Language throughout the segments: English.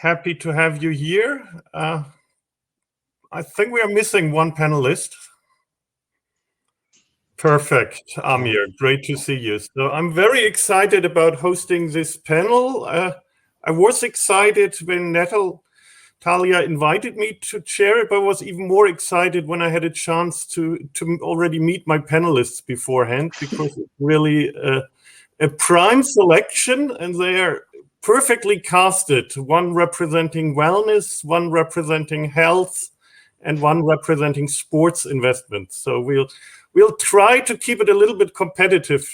Happy to have you here. I think we are missing one panelist. Perfect, Amir. Great to see you. So I'm very excited about hosting this panel. I was excited when Natalia invited me to chair it, but I was even more excited when I had a chance to already meet my panelists beforehand, because it's really a prime selection, and they are perfectly casted, one representing wellness, one representing health, and one representing sports investment. So we'll try to keep it a little bit competitive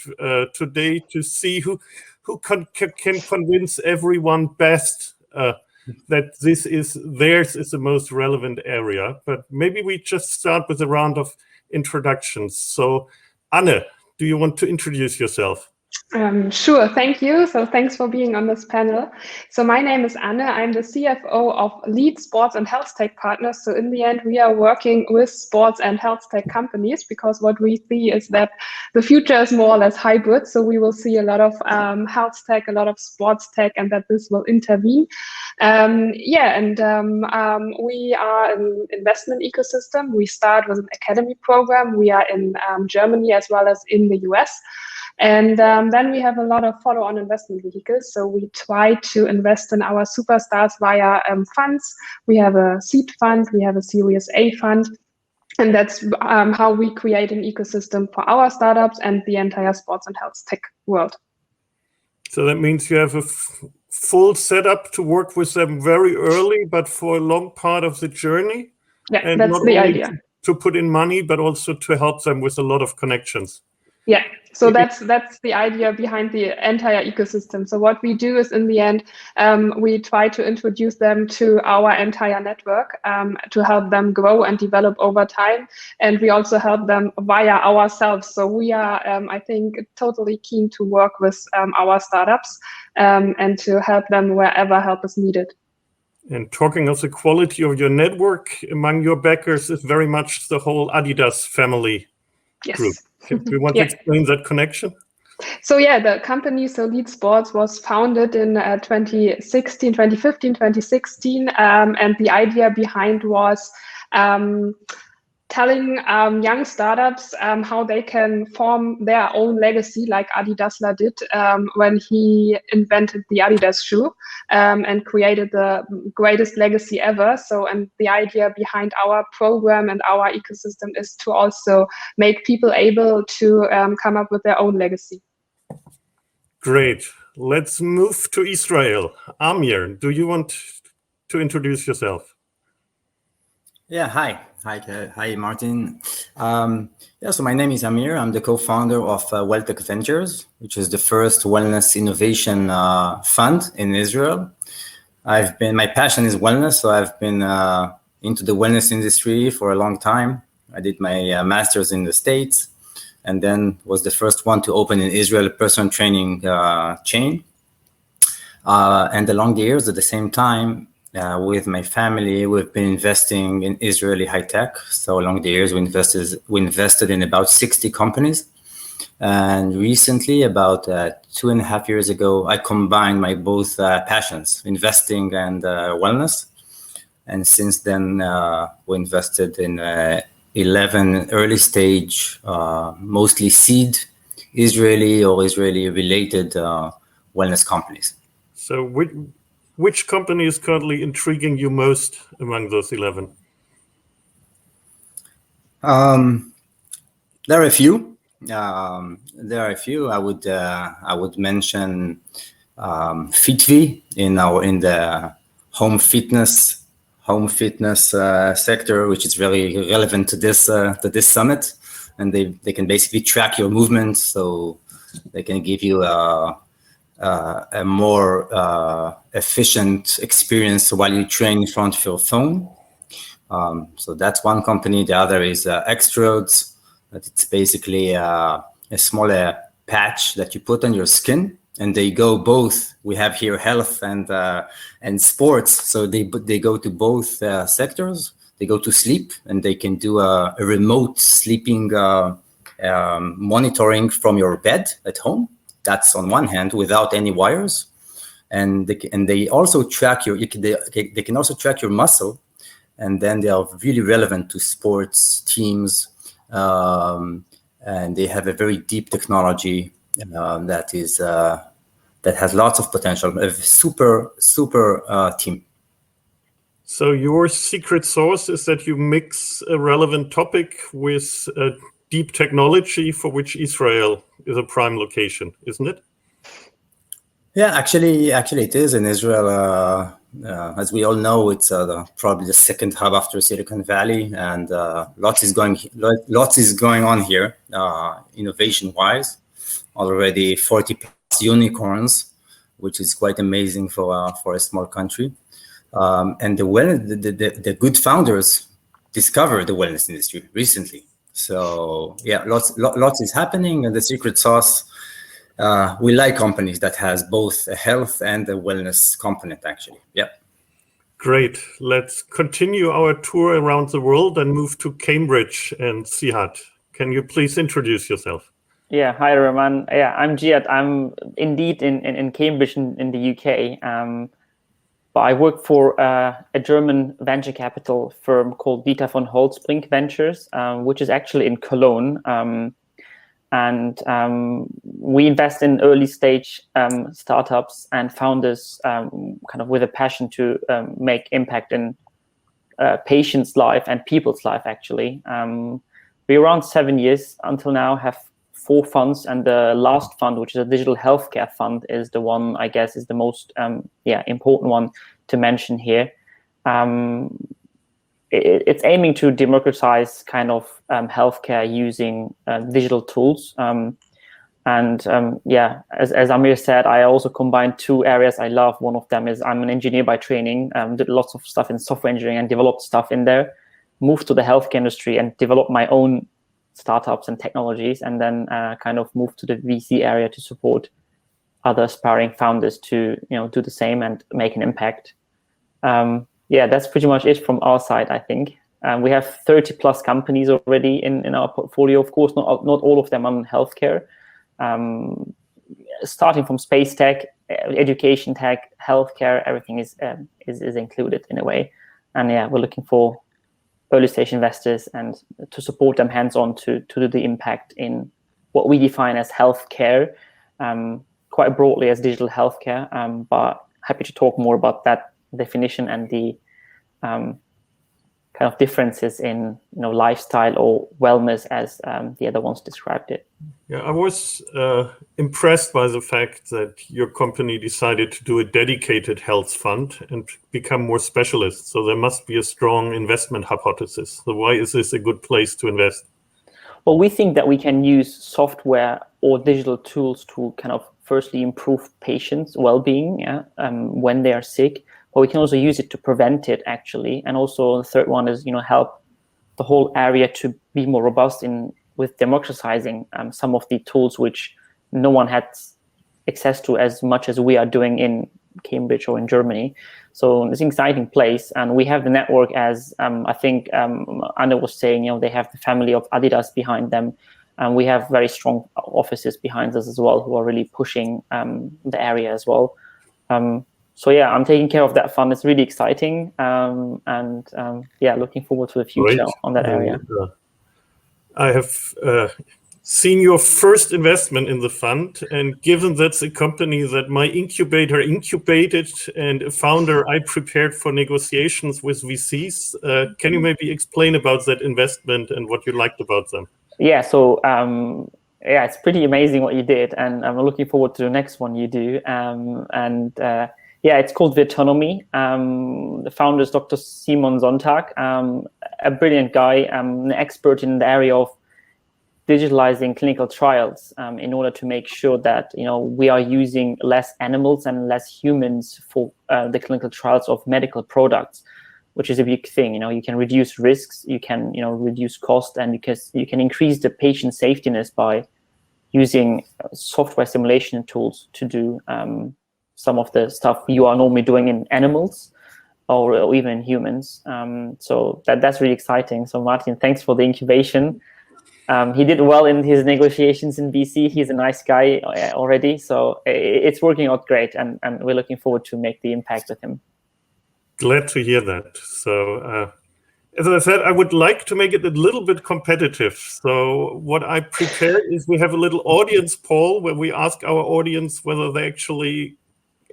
today to see who can convince everyone best that theirs is the most relevant area. But maybe we just start with a round of introductions. So Anne, do you want to introduce yourself? Sure, thank you. So thanks for being on this panel. So my name is Anne. I'm the CFO of Lead Sports and Health Tech Partners. So in the end, we are working with sports and health tech companies, because what we see is that the future is more or less hybrid. So we will see a lot of health tech, a lot of sports tech, and that this will intervene. We are an investment ecosystem. We start with an academy program. We are in Germany as well as in the US. And then we have a lot of follow-on investment vehicles. So we try to invest in our superstars via funds. We have a seed fund, we have a Series A fund, and that's how we create an ecosystem for our startups and the entire sports and health tech world. So that means you have a full setup to work with them very early, but for a long part of the journey. Yeah, and that's not the only idea. To put in money, but also to help them with a lot of connections. Yeah, so that's the idea behind the entire ecosystem. So what we do is, in the end, we try to introduce them to our entire network to help them grow and develop over time. And we also help them via ourselves. So we are, I think, totally keen to work with our startups and to help them wherever help is needed. And talking of the quality of your network among your backers is very much the whole Adidas family group. Do you want to explain that connection? So yeah, the company, so Lead Sports, was founded in 2015, 2016. And the idea behind was telling young startups how they can form their own legacy, like Adidas did when he invented the Adidas shoe and created the greatest legacy ever. So, and the idea behind our program and our ecosystem is to also make people able to come up with their own legacy. Great. Let's move to Israel. Amir, do you want to introduce yourself? Yeah, hi, Martin. So my name is Amir. I'm the co-founder of Welltech Ventures, which is the first wellness innovation fund in Israel. My passion is wellness, so I've been into the wellness industry for a long time. I did my master's in the States, and then was the first one to open in Israel a personal training chain. And along the years, at the same time, with my family, we've been investing in Israeli high tech. So along the years, we invested in about 60 companies. And recently, about 2.5 years ago, I combined my both passions, investing and wellness. And since then, we invested in 11 early stage, mostly seed Israeli or Israeli-related wellness companies. So which company is currently intriguing you most among those 11? There are a few. I would mention FitV in the home fitness sector, which is very relevant to this summit, and they can basically track your movements, so they can give you a more efficient experience while you train in front of your phone. So that's one company. The other is XPRENEURS. It's basically a smaller patch that you put on your skin, and they go both. We have here health and sports, so they go to both sectors. They go to sleep, and they can do a remote sleeping monitoring from your bed at home. That's on one hand without any wires. and they also track they can also track your muscle, and then they are really relevant to sports teams, and they have a very deep technology that has lots of potential. A super team. So your secret sauce is that you mix a relevant topic with deep technology, for which Israel is a prime location, isn't it? Yeah, actually, it is in Israel. As we all know, it's probably the second hub after Silicon Valley, and lots is going on here, innovation-wise. Already 40 plus unicorns, which is quite amazing for a small country. And the good founders discovered the wellness industry recently. So yeah, lots is happening, and the secret sauce. We like companies that has both a health and a wellness component, actually. Yeah. Great. Let's continue our tour around the world and move to Cambridge and Cihat. Can you please introduce yourself? Yeah, hi, Roman. Yeah, I'm Cihat. I'm indeed in Cambridge in the UK. But I work for a German venture capital firm called Dieter von Holtzbrinck Ventures, which is actually in Cologne. And we invest in early stage startups and founders kind of with a passion to make impact in patients' life and people's life, actually. We're around 7 years until now, have 4 funds, and the last fund, which is a digital healthcare fund, is the one I guess is the most important one to mention here. It's aiming to democratize kind of healthcare using digital tools. As Amir said, I also combine 2 areas I love. One of them is I'm an engineer by training, did lots of stuff in software engineering and developed stuff in there, moved to the healthcare industry and developed my own startups and technologies, and then kind of moved to the VC area to support other aspiring founders to do the same and make an impact. That's pretty much it from our side, I think. We have 30 plus companies already in our portfolio. Of course, not all of them on healthcare. Starting from space tech, education tech, healthcare, everything is included in a way. And we're looking for early stage investors and to support them hands-on to do the impact in what we define as healthcare, quite broadly as digital healthcare. But happy to talk more about that definition and the kind of differences in lifestyle or wellness as the other ones described it. Yeah, I was impressed by the fact that your company decided to do a dedicated health fund and become more specialist. So there must be a strong investment hypothesis. So why is this a good place to invest? Well, we think that we can use software or digital tools to kind of firstly improve patients' well-being when they are sick, but we can also use it to prevent it, actually. And also the third one is, help the whole area to be more robust with democratizing some of the tools which no one had access to as much as we are doing in Cambridge or in Germany. So it's an exciting place, and we have the network, as I think Anna was saying, they have the family of Adidas behind them, and we have very strong offices behind us as well who are really pushing the area as well. I'm taking care of that fund. It's really exciting, looking forward to the future. Great. On that area. I have seen your first investment in the fund, and given that's a company that my incubator incubated and a founder I prepared for negotiations with VCs, can you maybe explain about that investment and what you liked about them? Yeah, so it's pretty amazing what you did, and I'm looking forward to the next one you do. It's called Vitonomy. The founder is Dr. Simon Sonntag, a brilliant guy, an expert in the area of digitalizing clinical trials in order to make sure that we are using less animals and less humans for the clinical trials of medical products, which is a big thing. You can reduce risks, you can reduce cost, and you can increase the patient safetiness by using software simulation tools to do some of the stuff you are normally doing in animals or even in humans. So that's really exciting. So Martin, thanks for the incubation. He did well in his negotiations in BC. He's a nice guy already, so it's working out great, and we're looking forward to make the impact with him. Glad to hear that. So, as I said, I would like to make it a little bit competitive. So what I prepared is we have a little audience poll where we ask our audience whether they actually,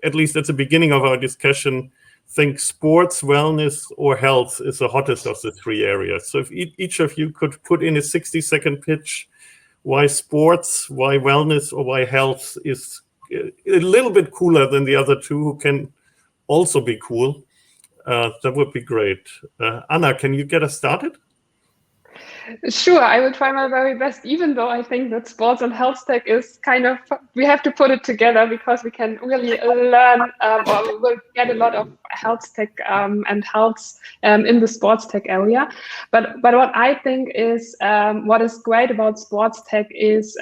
at least at the beginning of our discussion, think sports, wellness, or health is the hottest of the three areas. So if each of you could put in a 60-second pitch why sports, why wellness, or why health is a little bit cooler than the other two who can also be cool, that would be great. Anna, can you get us started? Sure, I will try my very best, even though I think that sports and health tech is kind of, we have to put it together because we can really learn or we will get a lot of health tech and health in the sports tech area. But what I think is what is great about sports tech is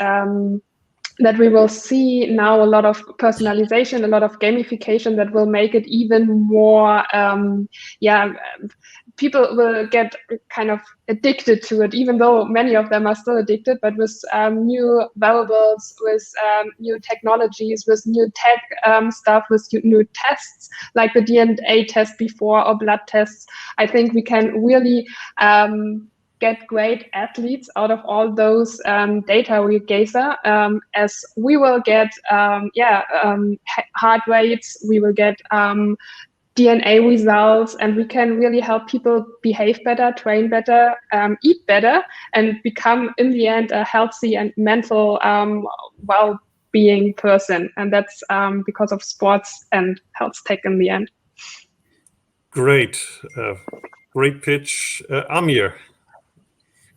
that we will see now a lot of personalization, a lot of gamification that will make it even more, people will get kind of addicted to it, even though many of them are still addicted, but with new wearables, with new technologies, with new tech stuff, with new tests, like the DNA test before or blood tests, I think we can really get great athletes out of all those data we gather, as we will get heart rates, we will get DNA results, and we can really help people behave better, train better, eat better, and become in the end a healthy and mental well-being person. And that's because of sports and health tech in the end. Great, great pitch, Amir.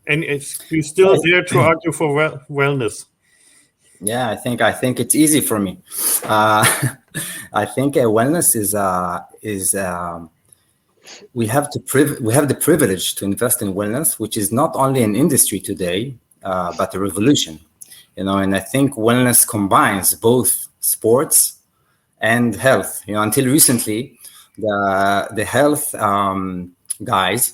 And you're still there to argue for wellness. Yeah, I think it's easy for me. I think wellness is we have the privilege to invest in wellness, which is not only an industry today, but a revolution. And I think wellness combines both sports and health. Until recently, the health guys,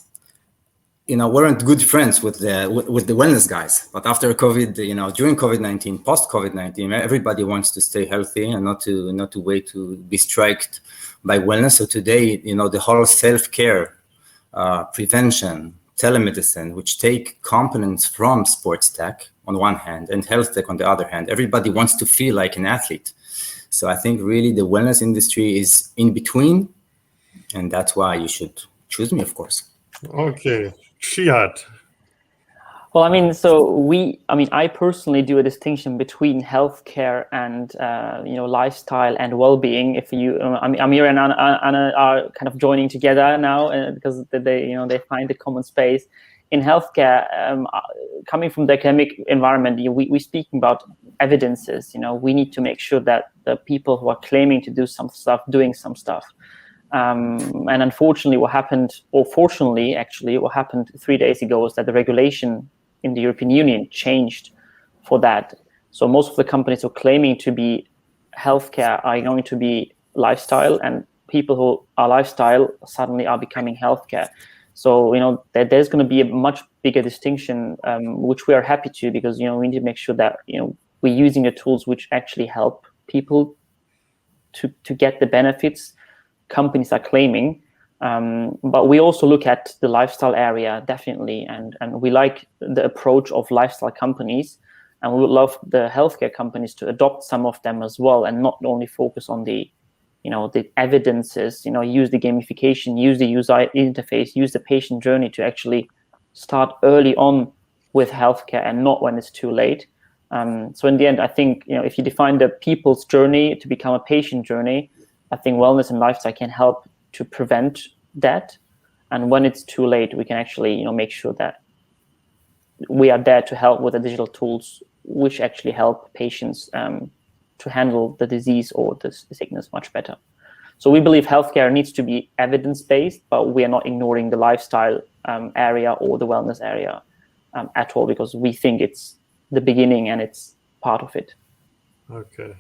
weren't good friends with the wellness guys. But after COVID, during COVID-19, post COVID-19, everybody wants to stay healthy and not to wait to be striked by wellness. So today, the whole self-care, prevention, telemedicine, which take components from sports tech on one hand and health tech on the other hand, everybody wants to feel like an athlete. So I think really the wellness industry is in between, and that's why you should choose me, of course. Okay. Cihat. Well, I personally do a distinction between healthcare and lifestyle and well-being. If you, Amir and Anna are kind of joining together now because they find a common space in healthcare. Coming from the academic environment, we speaking about evidences. We need to make sure that the people who are claiming to do some stuff, doing some stuff. And unfortunately, what happened 3 days ago was that the regulation in the European Union changed for that. So most of the companies who are claiming to be healthcare are going to be lifestyle, and people who are lifestyle suddenly are becoming healthcare. So, there's going to be a much bigger distinction, which we are happy to, because, we need to make sure that, we're using the tools which actually help people to get the benefits companies are claiming, but we also look at the lifestyle area, definitely, and we like the approach of lifestyle companies, and we would love the healthcare companies to adopt some of them as well, and not only focus on the evidences, use the gamification, use the user interface, use the patient journey to actually start early on with healthcare and not when it's too late. So in the end, I think, if you define the people's journey to become a patient journey, I think wellness and lifestyle can help to prevent that. And when it's too late, we can actually, make sure that we are there to help with the digital tools, which actually help patients to handle the disease or the sickness much better. So we believe healthcare needs to be evidence-based, but we are not ignoring the lifestyle area or the wellness area at all, because we think it's the beginning and it's part of it. Okay.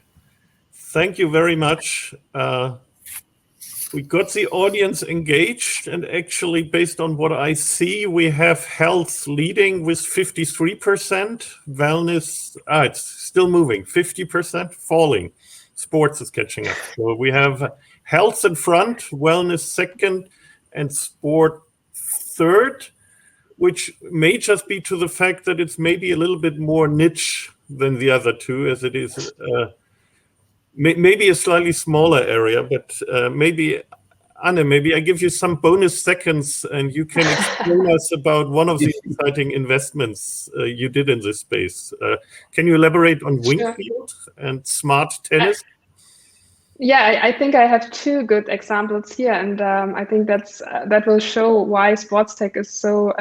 Thank you very much. We got the audience engaged, and actually, based on what I see, we have health leading with 53%, wellness, it's still moving, 50%, falling. Sports is catching up. So we have health in front, wellness second, and sport third, which may just be to the fact that it's maybe a little bit more niche than the other two, as it is maybe a slightly smaller area, but maybe, Anne, maybe I give you some bonus seconds and you can explain us about one of the exciting investments you did in this space. Can you elaborate on Wingfield and smart tennis? Yeah, I think I have two good examples here, and I think that will show why sports tech is so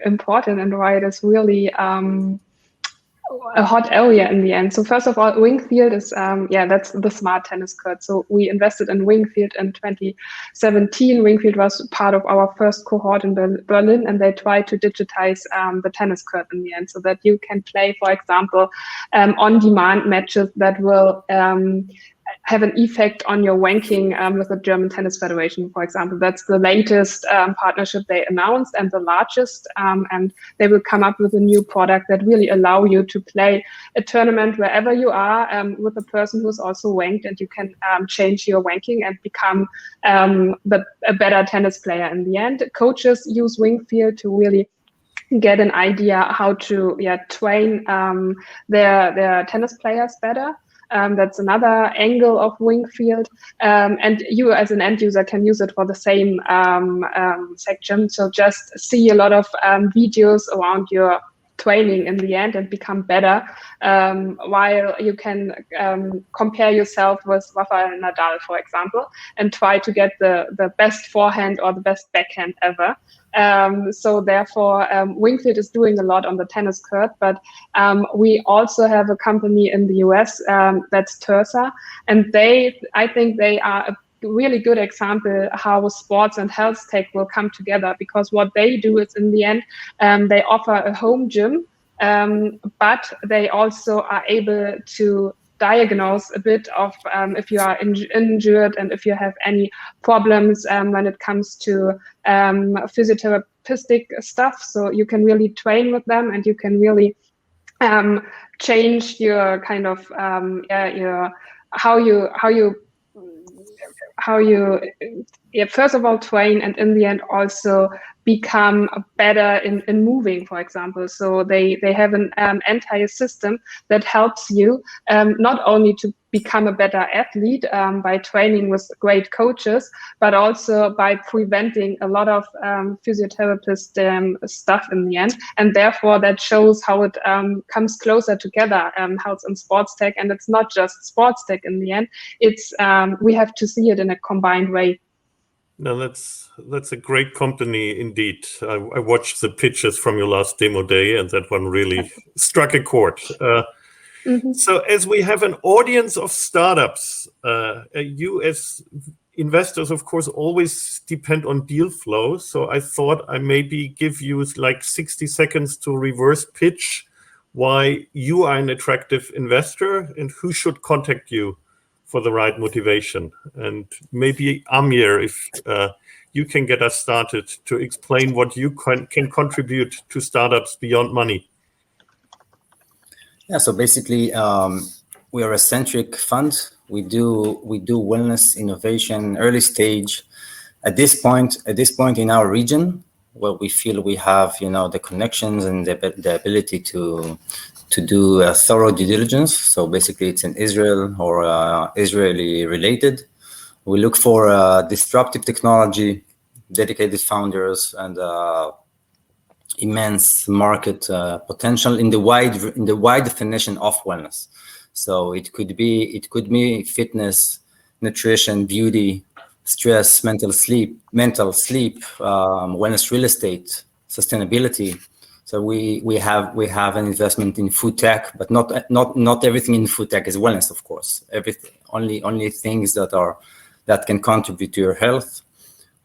important and why it is really a hot area in the end. So first of all, Wingfield is, that's the smart tennis court. So we invested in Wingfield in 2017. Wingfield was part of our first cohort in Berlin, and they tried to digitize the tennis court in the end so that you can play, for example, on-demand matches that will have an effect on your ranking with the German Tennis Federation, for example. That's the latest partnership they announced and the largest, and they will come up with a new product that really allow you to play a tournament wherever you are with a person who's also ranked, and you can change your ranking and become a better tennis player in the end. Coaches use Wingfield to really get an idea how to train their tennis players better. That's another angle of Wingfield. And you as an end user can use it for the same section. So just see a lot of videos around your training in the end and become better, while you can compare yourself with Rafael Nadal, for example, and try to get the best forehand or the best backhand ever. So therefore, Wingfield is doing a lot on the tennis court, but we also have a company in the US that's Tersa, and I think they are a really good example how sports and health tech will come together, because what they do is in the end, they offer a home gym, but they also are able to diagnose a bit of if you are injured and if you have any problems when it comes to physiotherapeutic stuff. So you can really train with them, and you can really change your kind of your how you first of all train, and in the end also become better in moving, for example. So they have an entire system that helps you not only to become a better athlete by training with great coaches, but also by preventing a lot of physiotherapist stuff in the end. And therefore that shows how it comes closer together, health and sports tech. And it's not just sports tech in the end. It's we have to see it in a combined way. No, that's a great company indeed. I watched the pictures from your last demo day, and that one really struck a chord. So as we have an audience of startups, you as investors, of course, always depend on deal flow. So I thought I maybe give you like 60 seconds to reverse pitch why you are an attractive investor and who should contact you for the right motivation. And maybe Amir, if you can get us started to explain what you can contribute to startups beyond money. Yeah, so basically, we are a centric fund. We do wellness innovation early stage. At this point in our region, where we feel we have the connections and the ability to do a thorough due diligence. So basically, it's in Israel or Israeli related. We look for disruptive technology, dedicated founders, and immense market potential in the wide definition of wellness. So it could be fitness, nutrition, beauty, stress, mental sleep, wellness, real estate, sustainability. So we have an investment in food tech, but not everything in food tech is wellness, of course. Everything only things that can contribute to your health.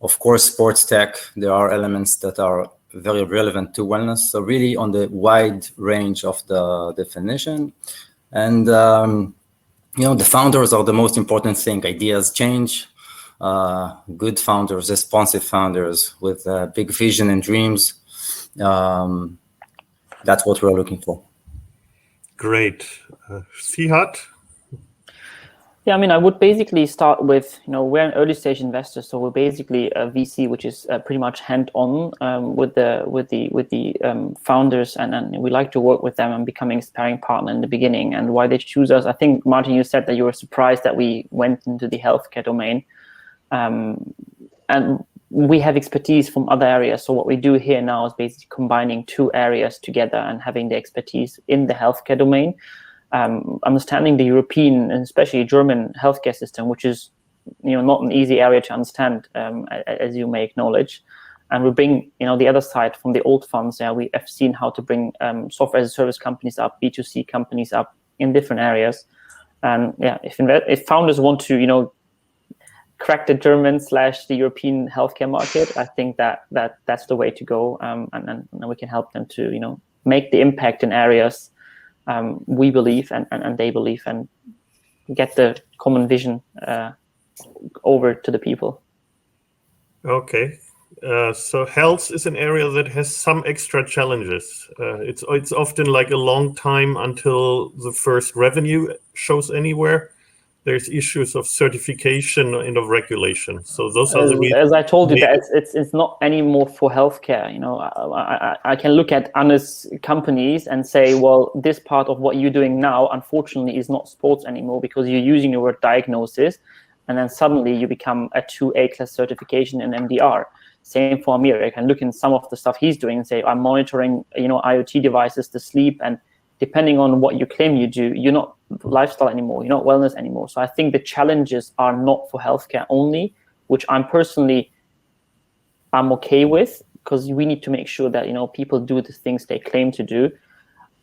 Of course, sports tech, there are elements that are very relevant to wellness. So really on the wide range of the definition. And the founders are the most important thing. Ideas change. good founders, responsive founders with big vision and dreams. That's what we're looking for. Great. Cihat? Yeah, I mean, I would basically start with, we're an early stage investor, so we're basically a VC, which is pretty much hand-on with the founders, and we like to work with them and becoming a sparring partner in the beginning. And why they choose us, I think, Martin, you said that you were surprised that we went into the healthcare domain, and we have expertise from other areas. So what we do here now is basically combining two areas together and having the expertise in the healthcare domain. Understanding the European and especially German healthcare system, which is, not an easy area to understand, as you may acknowledge. And we bring, the other side from the old funds. We have seen how to bring software as a service companies up, B2C companies up in different areas. And if founders want to, crack the German / the European healthcare market, I think that's the way to go. And we can help them to, make the impact in areas we believe and they believe, and get the common vision over to the people. Okay. So health is an area that has some extra challenges. It's often like a long time until the first revenue shows anywhere. There's issues of certification and of regulation. So those are the reasons. As I told you, that it's not anymore for healthcare. I can look at honest companies and say, well, this part of what you're doing now, unfortunately, is not sports anymore because you're using the word diagnosis, and then suddenly you become a 2A class certification in MDR. Same for Amir. I can look in some of the stuff he's doing and say, I'm monitoring, IoT devices, the sleep, and depending on what you claim you do, you're not lifestyle anymore, you're not wellness anymore. So I think the challenges are not for healthcare only, which I'm okay with, because we need to make sure that, people do the things they claim to do,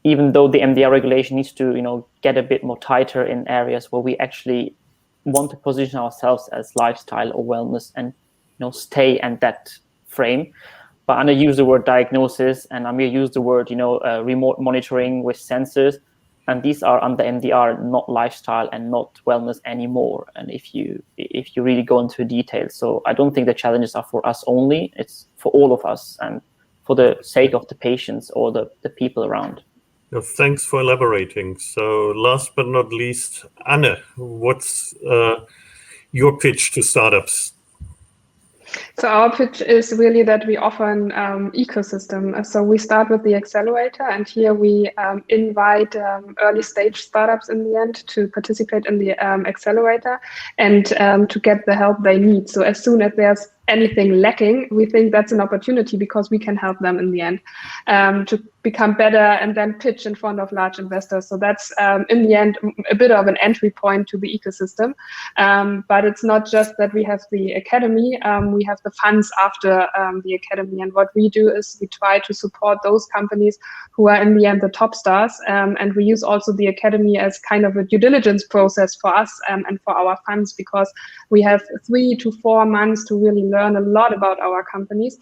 even though the MDR regulation needs to, get a bit more tighter in areas where we actually want to position ourselves as lifestyle or wellness and, stay in that frame. But Anna used the word diagnosis, and Amir used the word, remote monitoring with sensors, and these are under MDR, not lifestyle and not wellness anymore. And if you really go into detail, so I don't think the challenges are for us only; it's for all of us, and for the sake of the patients or the people around. Well, thanks for elaborating. So, last but not least, Anne, what's your pitch to startups? So our pitch is really that we offer an ecosystem. So we start with the accelerator, and here we invite early stage startups in the end to participate in the accelerator and to get the help they need. So as soon as there's anything lacking, we think that's an opportunity because we can help them in the end to become better and then pitch in front of large investors. So that's in the end a bit of an entry point to the ecosystem. But it's not just that we have the academy, we have the funds after the academy. And what we do is we try to support those companies who are in the end the top stars. And we use also the academy as kind of a due diligence process for us and for our funds, because we have 3 to 4 months to really learn a lot about our companies.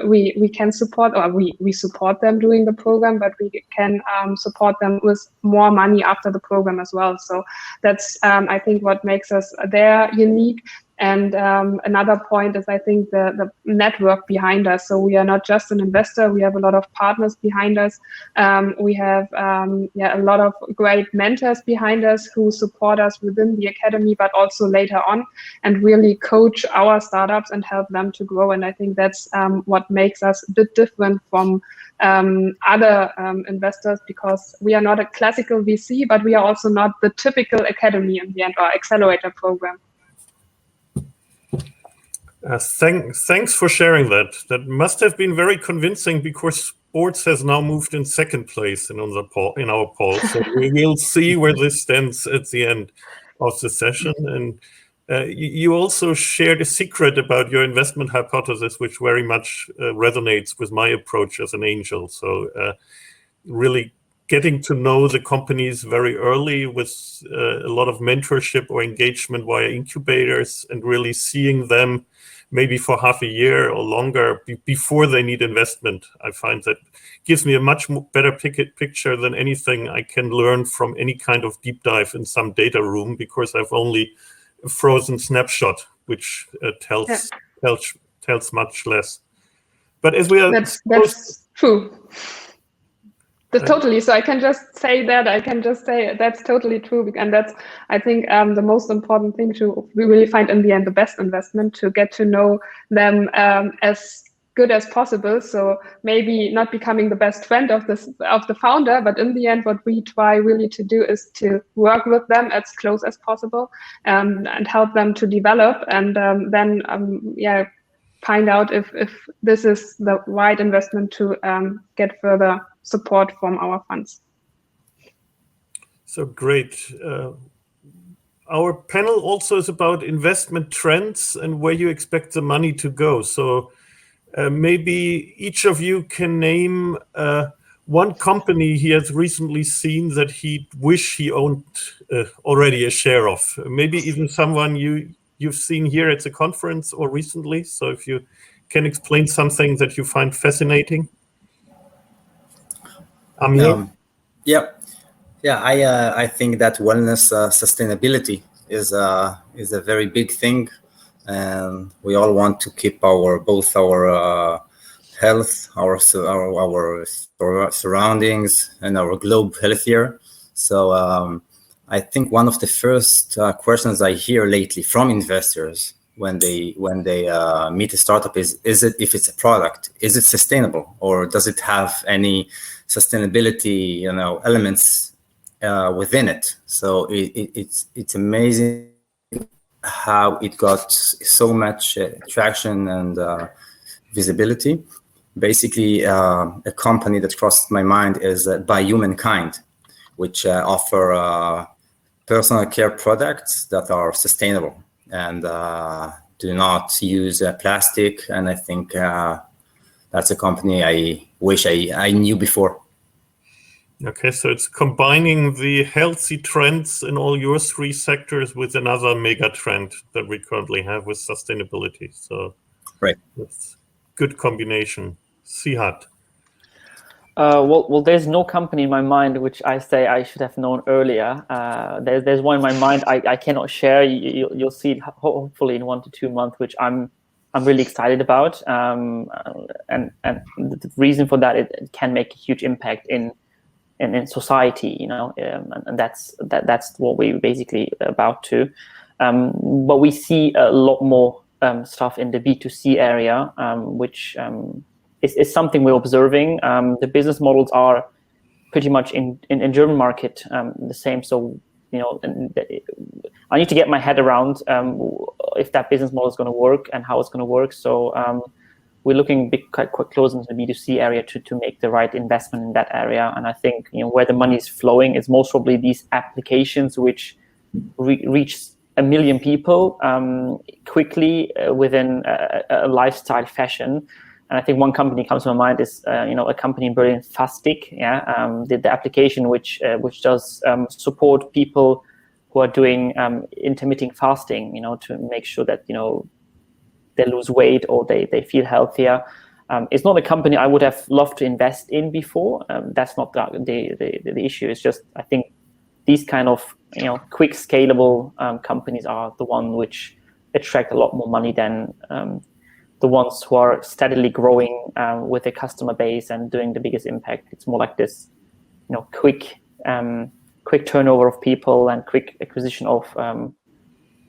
We can support, or we support them during the program, but we can support them with more money after the program as well. So that's, I think, what makes us there unique. And another point is, I think, the network behind us. So we are not just an investor, we have a lot of partners behind us. We have a lot of great mentors behind us who support us within the academy, but also later on, and really coach our startups and help them to grow. And I think that's what makes us a bit different from other investors, because we are not a classical VC, but we are also not the typical academy in the end, or accelerator program. Thanks for sharing that. That must have been very convincing, because sports has now moved in second place in our poll. So we will see where this stands at the end of the session. And you also shared a secret about your investment hypothesis, which very much resonates with my approach as an angel. So really getting to know the companies very early with a lot of mentorship or engagement via incubators, and really seeing them maybe for half a year or longer before they need investment. I find that gives me a much better picture than anything I can learn from any kind of deep dive in some data room, because I've only a frozen snapshot which tells much less. But as we are, that's true. Totally. So I can just say that. I can just say that's totally true, and that's, I think, the most important thing to really find in the end the best investment, to get to know them as good as possible. So maybe not becoming the best friend of the founder, but in the end, what we try really to do is to work with them as close as possible, and help them to develop, and then find out if this is the right investment to get further support from our funds. So great. Our panel also is about investment trends and where you expect the money to go. So maybe each of you can name one company he has recently seen that he wish he owned already a share of. Maybe even someone you've seen here at the conference or recently. So if you can explain something that you find fascinating. Amir? I think that wellness sustainability is a very big thing, and we all want to keep both our health, our surroundings, and our globe healthier. So I think one of the first questions I hear lately from investors when they meet a startup is it, if it's a product, is it sustainable, or does it have any sustainability elements within it? So it's amazing how it got so much traction and visibility. Basically, a company that crossed my mind is By Humankind, which offer personal care products that are sustainable and do not use plastic. And I think that's a company I wish I knew before. Okay, so it's combining the healthy trends in all your three sectors with another mega trend that we currently have with sustainability. So right, that's good combination. Cihat. Well, there's no company in my mind which I say I should have known earlier. There's one in my mind I cannot share. You'll see it hopefully in 1 to 2 months, which I'm really excited about. And the reason for that, it can make a huge impact in society, and that's what we're basically about to. But we see a lot more stuff in the B2C area, which is something we're observing. The business models are pretty much in German market the same. So I need to get my head around if that business model is going to work and how it's going to work. So we're looking quite close into the B2C area to make the right investment in that area. And I think where the money is flowing is most probably these applications which reach 1 million people quickly within a lifestyle fashion. And I think one company comes to my mind is a company in Berlin, Fastig. The application which does support people who are doing intermittent fasting, to make sure that they lose weight or they feel healthier. It's not a company I would have loved to invest in before. That's not the issue. It's just I think these kind of quick scalable companies are the one which attract a lot more money than the ones who are steadily growing with their customer base and doing the biggest impact. It's more like this, quick turnover of people and quick acquisition of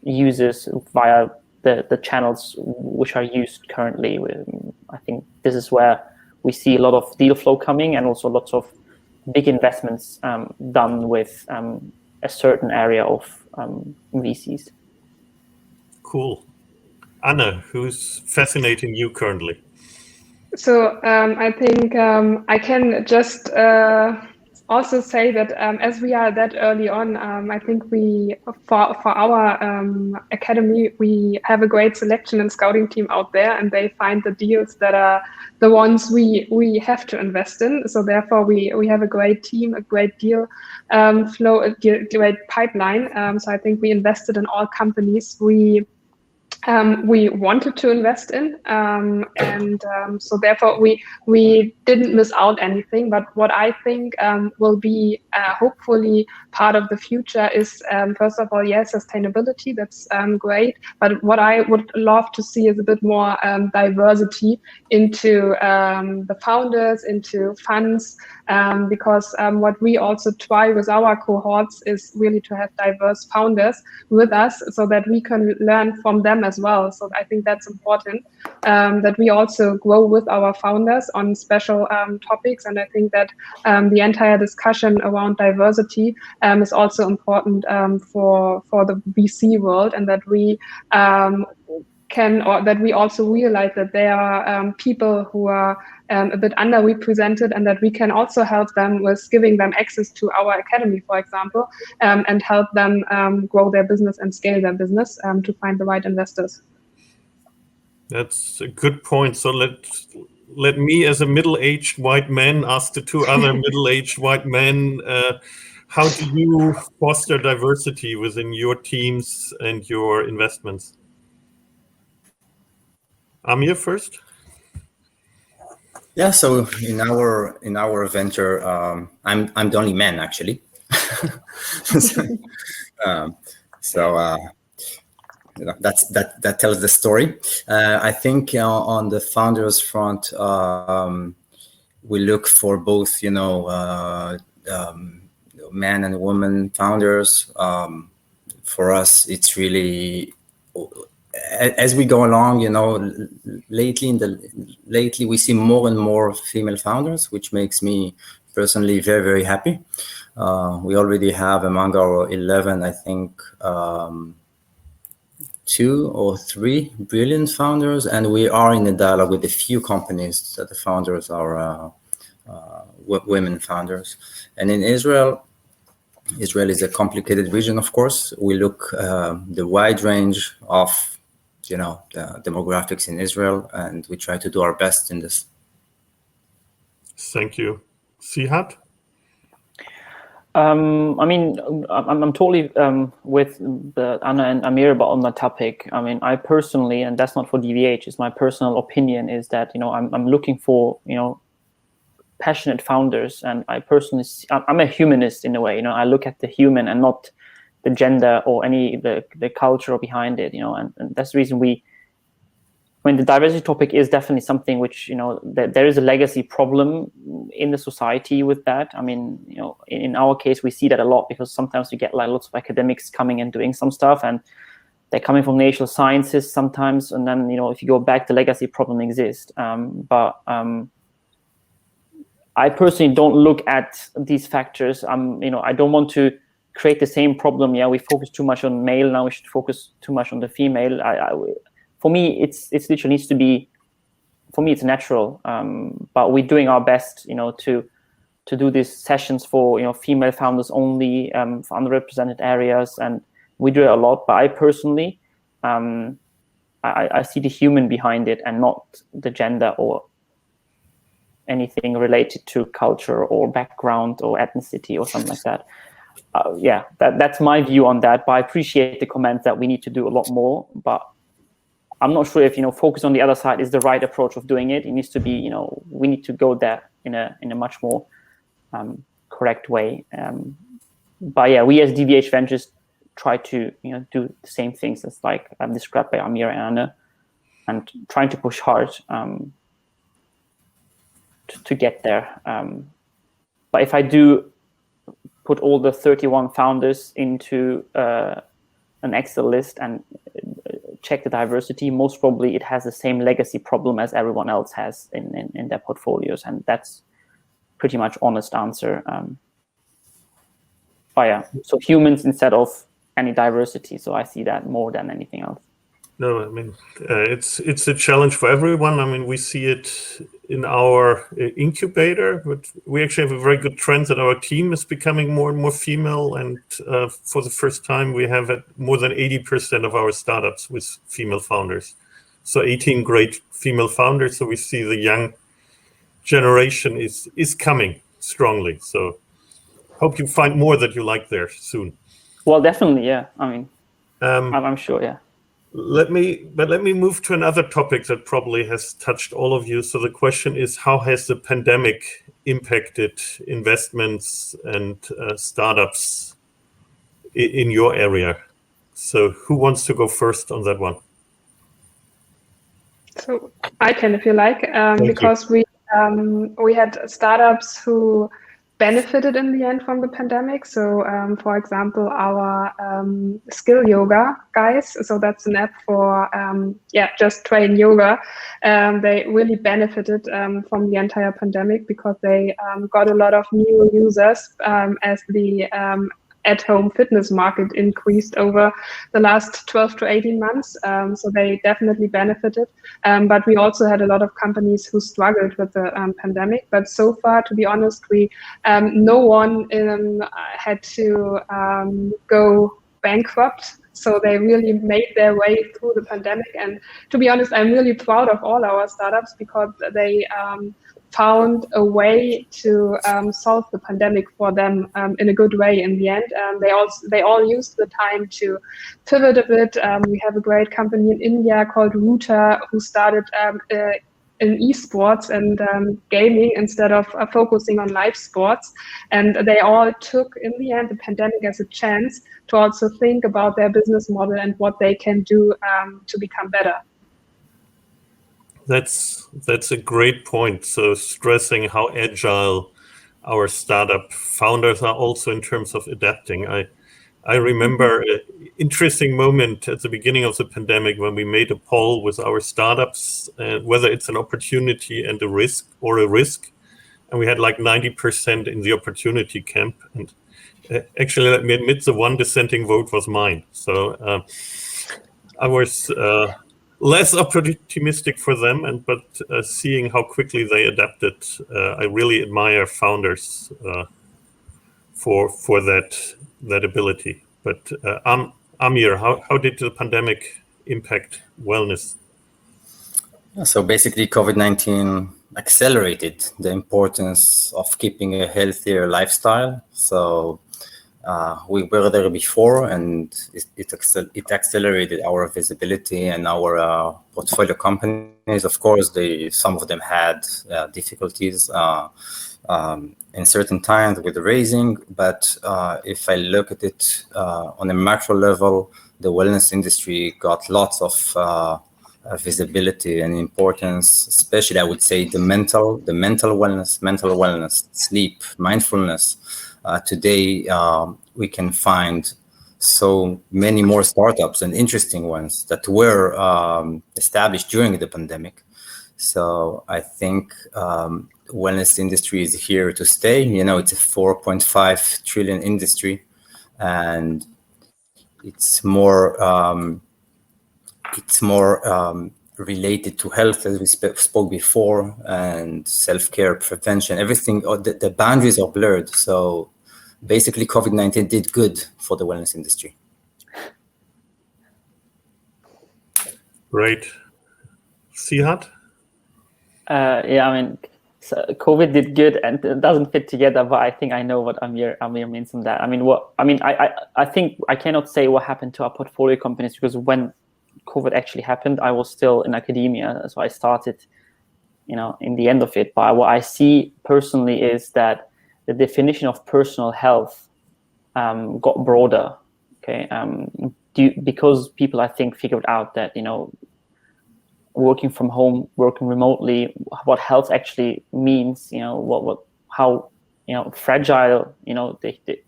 users via the channels which are used currently. I think this is where we see a lot of deal flow coming, and also lots of big investments done with a certain area of VCs. Cool. Anna, who's fascinating you currently? So I think I can just also say that as we are that early on, I think for our academy, we have a great selection and scouting team out there, and they find the deals that are the ones we have to invest in. So therefore, we have a great team, a great deal flow, a great pipeline. So I think we invested in all companies we we wanted to invest in, so therefore we didn't miss out anything. But what I think will be hopefully part of the future is, first of all, yes, sustainability. That's great. But what I would love to see is a bit more diversity into the founders, into funds, because what we also try with our cohorts is really to have diverse founders with us, so that we can learn from them as well. So I think that's important, that we also grow with our founders on special topics. And I think that the entire discussion around diversity is also important for the VC world, and that we that we also realize that there are people who are a bit underrepresented, and that we can also help them with giving them access to our academy, for example, and help them grow their business and scale their business to find the right investors. That's a good point. So let me, as a middle-aged white man, ask the two other middle-aged white men, how do you foster diversity within your teams and your investments? Amir first. Yeah, so in our venture, I'm the only man actually. That tells the story. I think on the founders front, we look for both, man and woman founders. For us, it's really, as we go along, lately we see more and more female founders, which makes me personally very, very happy. We already have among our 11, I think, 2 or 3 brilliant founders, and we are in a dialogue with a few companies that the founders are women founders. And in Israel is a complicated region, of course. We look the wide range of the demographics in Israel, and we try to do our best in this. Thank you. Cihat? I'm totally with Anna and Amir on the topic. I mean, I personally, and that's not for DVH, it's my personal opinion, is that I'm looking for passionate founders, and I personally I'm a humanist in a way. I look at the human and not the gender or the culture behind it. And that's the reason when the diversity topic is definitely something which, that there is a legacy problem in the society with that. I mean, in our case, we see that a lot, because sometimes we get lots of academics coming and doing some stuff, and they're coming from natural sciences sometimes. And then, if you go back, the legacy problem exists. But I personally don't look at these factors. I don't want to create the same problem. Yeah, we focus too much on male, now we should focus too much on the female. For me, it's literally needs to be. For me, it's natural, but we're doing our best, to do these sessions for female founders only, for underrepresented areas, and we do it a lot. But I personally, I see the human behind it, and not the gender or anything related to culture or background or ethnicity or something like that. That's my view on that. But I appreciate the comment that we need to do a lot more, but I'm not sure if focus on the other side is the right approach of doing it. It needs to be we need to go there in a much more correct way. But yeah, we as DVH Ventures try to do the same things as described by Amir and Anna, and trying to push hard to get there. But if I do put all the 31 founders into an Excel list and check the diversity, most probably it has the same legacy problem as everyone else has in their portfolios, and that's pretty much honest answer. But yeah, so humans instead of any diversity. So I see that more than anything else. No, I mean, it's a challenge for everyone. I mean, we see it in our incubator, but we actually have a very good trend that our team is becoming more and more female. And for the first time, we have more than 80% of our startups with female founders. So 18 great female founders. So we see the young generation is coming strongly. So hope you find more that you like there soon. Well, definitely, yeah. I mean, I'm sure, yeah. Let me move to another topic that probably has touched all of you. So the question is, how has the pandemic impacted investments and startups in your area? So who wants to go first on that one? So I can, if you like, because you. we had startups who benefited in the end from the pandemic. So, for example, our skill yoga guys. So that's an app for just train yoga. They really benefited from the entire pandemic because they got a lot of new users as the at-home fitness market increased over the last 12 to 18 months. So they definitely benefited. But we also had a lot of companies who struggled with the pandemic. But so far, to be honest, no one had to go bankrupt. So they really made their way through the pandemic. And to be honest, I'm really proud of all our startups because they found a way to solve the pandemic for them in a good way in the end. They all used the time to pivot a bit. We have a great company in India called Router who started in esports and gaming instead of focusing on live sports. And they all took, in the end, the pandemic as a chance to also think about their business model and what they can do to become better. That's a great point. So stressing how agile our startup founders are also in terms of adapting. I remember an interesting moment at the beginning of the pandemic when we made a poll with our startups, whether it's an opportunity and a risk. And we had like 90% in the opportunity camp. And actually, let me admit, the one dissenting vote was mine. So I was less optimistic for them, but seeing how quickly they adapted, I really admire founders for that ability. But Amir, how did the pandemic impact wellness? So basically, COVID-19 accelerated the importance of keeping a healthier lifestyle. So we were there before, and it accelerated our visibility and our portfolio companies. Of course, some of them had difficulties in certain times with the raising, but if I look at it on a macro level, the wellness industry got lots of visibility and importance, especially I would say the mental wellness, sleep, mindfulness. Today, we can find so many more startups and interesting ones that were established during the pandemic. So I think wellness industry is here to stay. It's a 4.5 trillion industry, and it's more related to health, as we spoke before, and self-care, prevention, everything. The boundaries are blurred. So basically, COVID-19 did good for the wellness industry. Great. Cihat? So COVID did good, and it doesn't fit together, but I think I know what Amir means on that. I think I cannot say what happened to our portfolio companies, because when COVID actually happened, I was still in academia, so I started, in the end of it. But what I see personally is that the definition of personal health got broader. Okay, because people, I think, figured out that working from home, working remotely, what health actually means. How fragile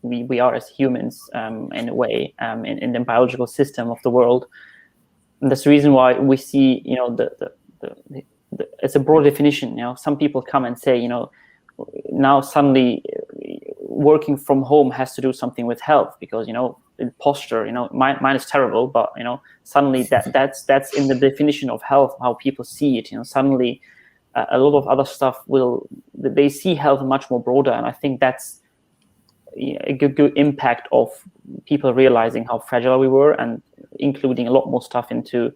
we are as humans in a way in the biological system of the world. And that's the reason why we see, it's a broad definition. Some people come and say, now suddenly working from home has to do something with health because, posture, mine is terrible, but, suddenly that's in the definition of health, how people see it. Suddenly a lot of other stuff they see health much more broader. And I think that's a good impact of people realizing how fragile we were and including a lot more stuff into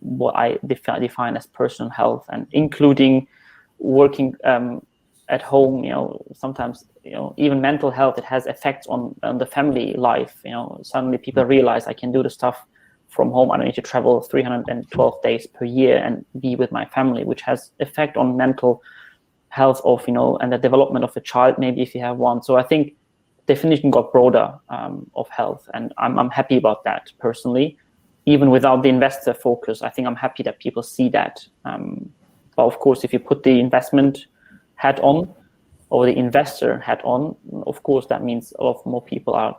what I define as personal health, and including working at home. Sometimes even mental health, it has effects on the family life. Suddenly people realize I can do the stuff from home. I don't need to travel 312 days per year and be with my family, which has effect on mental health of, and the development of a child, maybe if you have one. So I think definition got broader of health, and I'm happy about that personally. Even without the investor focus, I think I'm happy that people see that. But of course, if you put the investment hat on or the investor hat on, of course, that means a lot more people are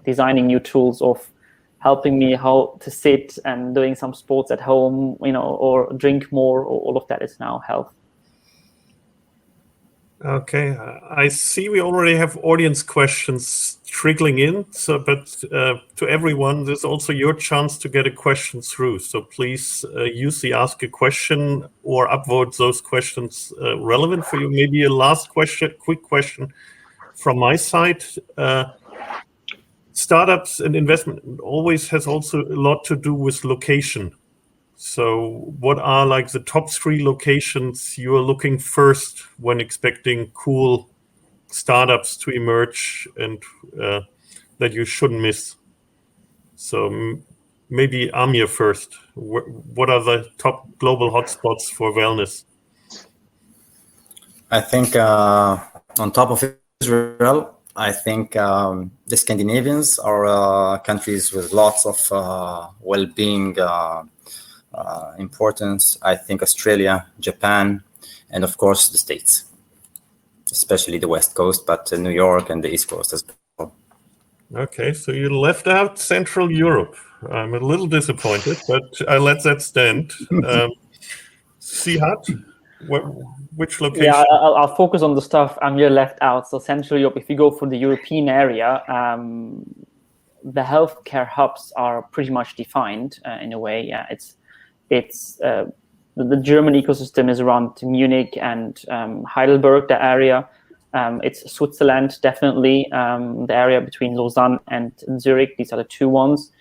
designing new tools of helping me how to sit and doing some sports at home, or drink more, or all of that is now health. Okay, I see we already have audience questions trickling in. But to everyone, there's also your chance to get a question through. So please use the ask a question or upvote those questions relevant for you. Maybe a last question, quick question from my side. Startups and investment always has also a lot to do with location. So what are like the top 3 locations you are looking first when expecting cool startups to emerge and that you shouldn't miss? So maybe Amir first. What are the top global hotspots for wellness? I think on top of Israel, I think the Scandinavians are countries with lots of well-being importance. I think Australia, Japan, and of course the States, especially the West Coast, but New York and the East Coast as well. Okay, so you left out Central Europe. I'm a little disappointed, but I let that stand. Cihat, which location? Yeah, I'll focus on the stuff Amir left out. So Central Europe, if you go for the European area, the healthcare hubs are pretty much defined in a way. Yeah, it's the German ecosystem is around Munich and Heidelberg, the area. It's Switzerland, definitely, the area between Lausanne and Zurich. These are the 2 ones.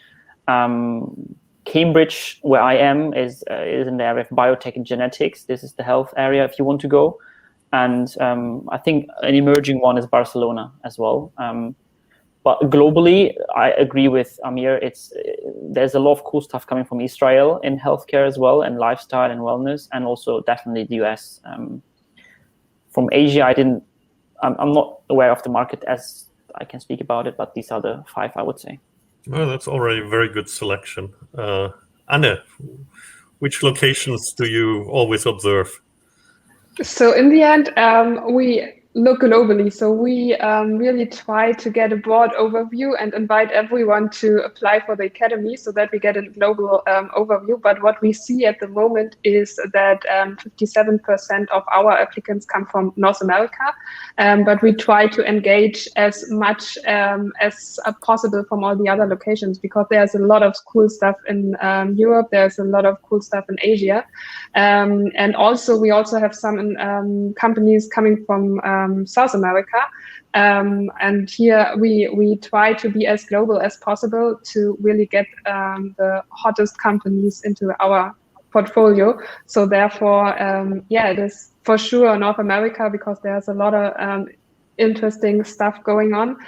Cambridge, where I am, is in the area of biotech and genetics. This is the health area if you want to go. And I think an emerging one is Barcelona as well. But globally, I agree with Amir. There's a lot of cool stuff coming from Israel in healthcare as well, and lifestyle and wellness, and also definitely the US. From Asia, I'm not aware of the market as I can speak about it, but these are the 5 I would say. Well, that's already a very good selection. Anne, which locations do you always observe? So in the end, we look globally. So we really try to get a broad overview and invite everyone to apply for the academy so that we get a global overview. But what we see at the moment is that 57% of our applicants come from North America. But we try to engage as much as possible from all the other locations, because there's a lot of cool stuff in Europe. There's a lot of cool stuff in Asia. And also we also have some companies coming from South America, and here we try to be as global as possible to really get the hottest companies into our portfolio. So therefore, it is for sure North America, because there's a lot of interesting stuff going on,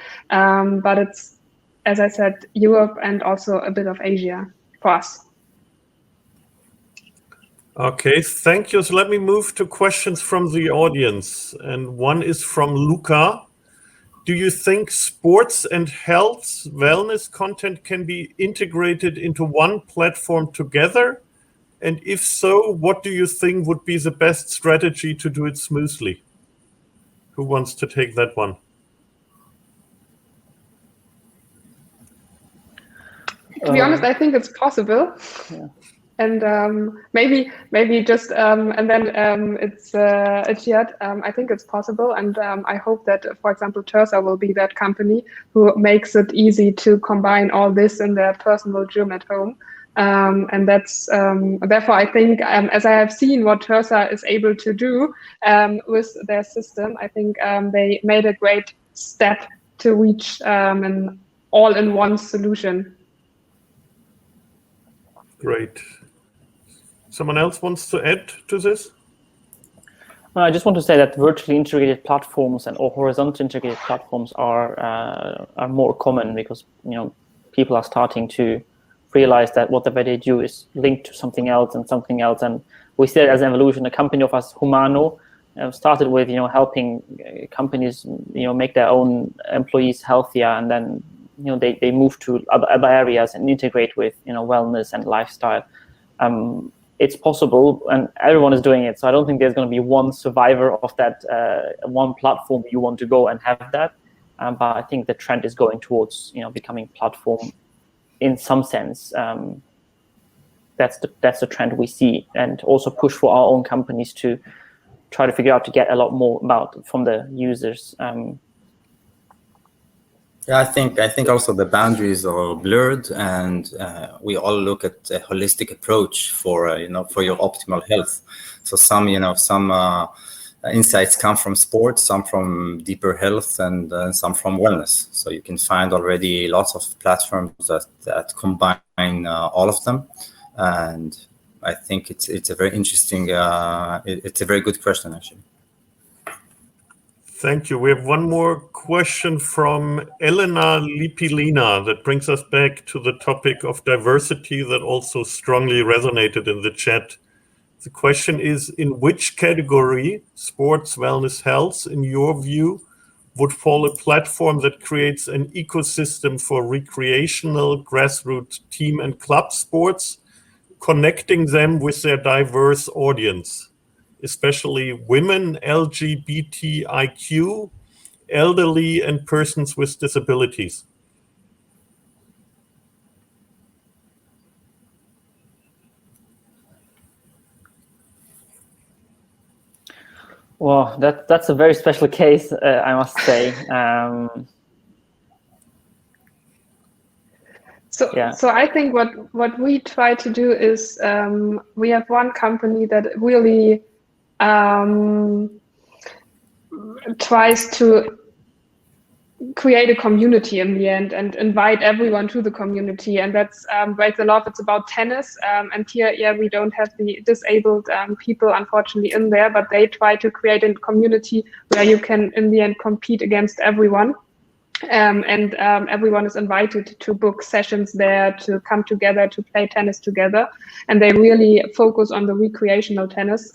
but it's, as I said, Europe and also a bit of Asia for us. Okay, thank you. So let me move to questions from the audience. And one is from Luca. Do you think sports and health wellness content can be integrated into one platform together? And if so, what do you think would be the best strategy to do it smoothly? Who wants to take that one? To be honest, I think it's possible. Yeah. And maybe just and then it's Cihat. I think it's possible, and I hope that, for example, Tersa will be that company who makes it easy to combine all this in their personal gym at home. And that's therefore I think, as I have seen what Tersa is able to do with their system, I think they made a great step to reach an all-in-one solution. Great. Someone else wants to add to this? I just want to say that virtually integrated platforms or horizontally integrated platforms are more common, because people are starting to realize that whatever they do is linked to something else and something else. And we see it as an evolution. A company of us, Humano, started with helping companies make their own employees healthier, and then they move to other areas and integrate with wellness and lifestyle. It's possible, and everyone is doing it. So I don't think there's going to be one survivor of that one platform you want to go and have that. But I think the trend is going towards becoming platform in some sense. That's the trend we see, and also push for our own companies to try to figure out to get a lot more from the users. Yeah, I think also the boundaries are blurred, and we all look at a holistic approach for for your optimal health. So some insights come from sports, some from deeper health, and some from wellness. So you can find already lots of platforms that combine all of them, and I think it's a very interesting, it's a very good question actually. Thank you. We have one more question from Elena Lipilina that brings us back to the topic of diversity that also strongly resonated in the chat. The question is, in which category, sports, wellness, health, in your view, would fall a platform that creates an ecosystem for recreational, grassroots team and club sports, connecting them with their diverse audience, especially women, LGBTIQ, elderly, and persons with disabilities? Well, that's a very special case, I must say. So I think what we try to do is we have one company that really tries to create a community in the end and invite everyone to the community, and that's Break the Love. It's about tennis, and here, we don't have the disabled people, unfortunately, in there, but they try to create a community where you can, in the end, compete against everyone. And everyone is invited to book sessions there, to come together, to play tennis together. And they really focus on the recreational tennis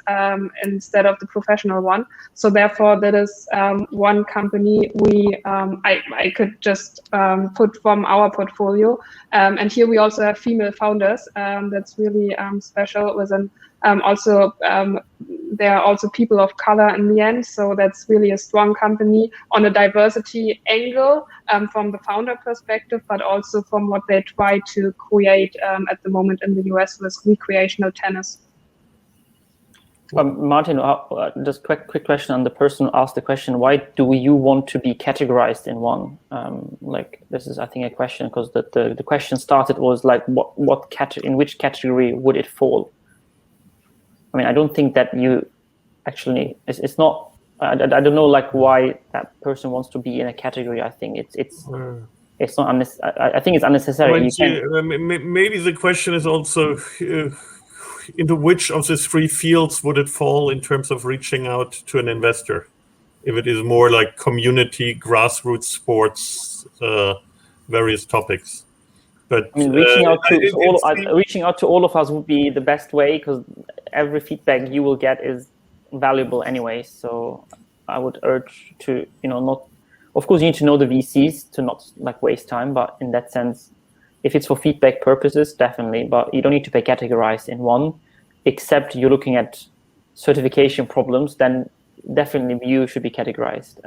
instead of the professional one. So therefore, that is one company I could just put from our portfolio. And here we also have female founders. That's really special. There are also people of color in the end, so that's really a strong company on a diversity angle from the founder perspective, but also from what they try to create at the moment in the US with recreational tennis. Martin, just quick question on the person who asked the question. Why do you want to be categorized in one? This is, I think, a question, because the question started was like, in which category would it fall? I mean, I don't think that you actually, it's not, I don't know why that person wants to be in a category. I think it's not I think it's unnecessary. Maybe the question is also into which of the three fields would it fall in terms of reaching out to an investor? If it is more like community, grassroots sports, various topics. But I mean, reaching out to all of us would be the best way, because every feedback you will get is valuable anyway. So I would urge to, not. Of course, you need to know the VCs to not waste time. But in that sense, if it's for feedback purposes, definitely. But you don't need to be categorized in one, except you're looking at certification problems. Then definitely you should be categorized.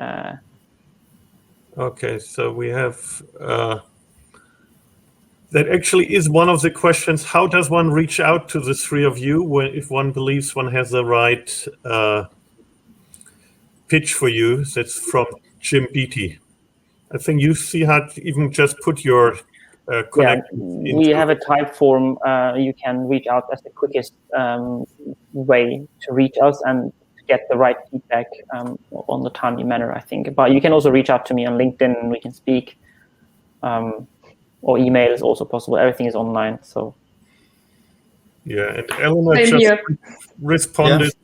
Okay, so we have. That actually is one of the questions. How does one reach out to the three of you if one believes one has the right pitch for you? That's from Jim Beatty. I think you, Cihat, even just put your connection. We have a type form. You can reach out as the quickest way to reach us and to get the right feedback on the timely manner, I think. But you can also reach out to me on LinkedIn and we can speak. Or email is also possible. Everything is online. So yeah, and Eleanor just responded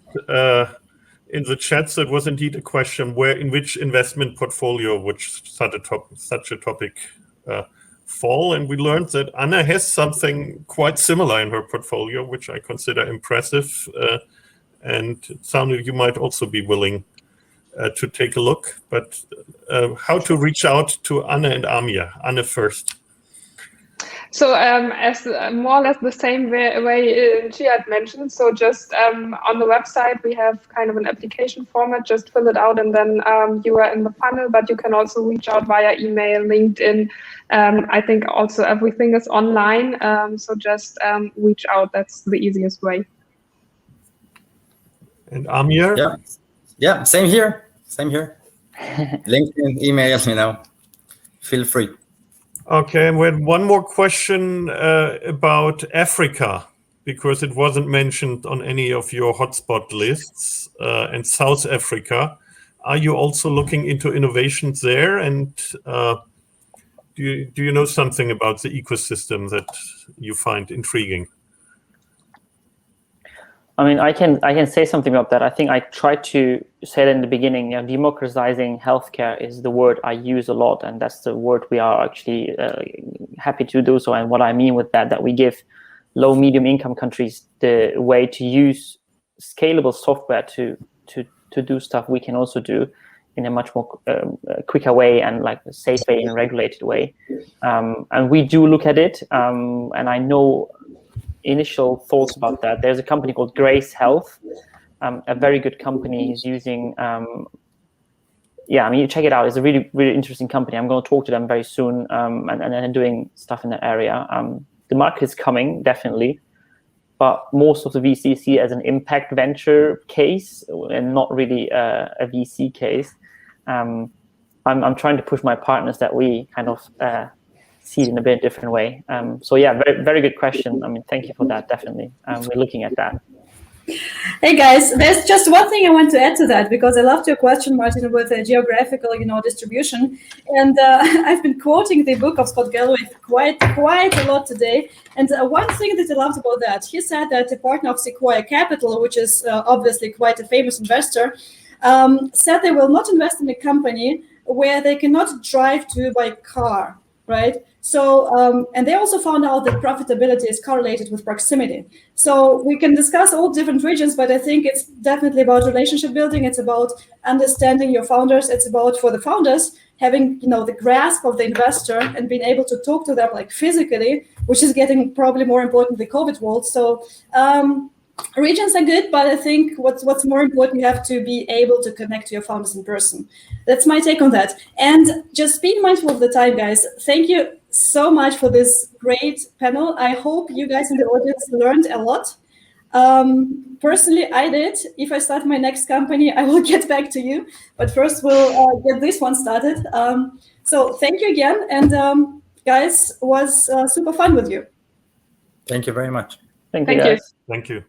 in the chat. So it was indeed a question: in which investment portfolio would such a topic fall, and we learned that Anna has something quite similar in her portfolio, which I consider impressive. And it sounded you might also be willing to take a look. But how to reach out to Anna and Amir? Anna first. So as more or less the same way Cihat mentioned, so just on the website we have kind of an application format, just fill it out and then you are in the funnel, but you can also reach out via email, LinkedIn. I think also everything is online, so just reach out, that's the easiest way. And Amir? Yeah, same here. LinkedIn, email, feel free. Okay, and we had one more question about Africa, because it wasn't mentioned on any of your hotspot lists, and South Africa. Are you also looking into innovations there? And do you know something about the ecosystem that you find intriguing? I mean, I can say something about that. I think I tried to say it in the beginning. Democratizing healthcare is the word I use a lot, and that's the word we are actually happy to do so. And what I mean with that we give low, medium income countries the way to use scalable software to do stuff we can also do in a much more quicker way and like a safe way and regulated way. And we do look at it, and I know initial thoughts about that. There's a company called Grace Health, a very good company is using, you check it out. It's a really, really interesting company. I'm going to talk to them very soon, and doing stuff in that area. The market is coming, definitely, but most of the VC see it as an impact venture case and not really a VC case. I'm trying to push my partners that we kind of see it in a bit different way. So yeah, very, very good question. I mean, thank you for that, definitely. We're looking at that. Hey guys, there's just one thing I want to add to that, because I loved your question, Martin, with geographical, distribution. And I've been quoting the book of Scott Galloway quite a lot today. And one thing that I loved about that, he said that a partner of Sequoia Capital, which is obviously quite a famous investor, said they will not invest in a company where they cannot drive to by car, right? So, and they also found out that profitability is correlated with proximity. So we can discuss all different regions, but I think it's definitely about relationship building. It's about understanding your founders. It's about, for the founders, having, the grasp of the investor and being able to talk to them like physically, which is getting probably more important in the COVID world. So regions are good, but I think what's more important, you have to be able to connect to your founders in person. That's my take on that. And just being mindful of the time, guys. Thank you so much for this great panel. I hope you guys in the audience learned a lot. Personally, I did. If I start my next company, I will get back to you. But first, we'll get this one started. So thank you again. And guys, was super fun with you. Thank you very much. Thank you, guys. Thank you.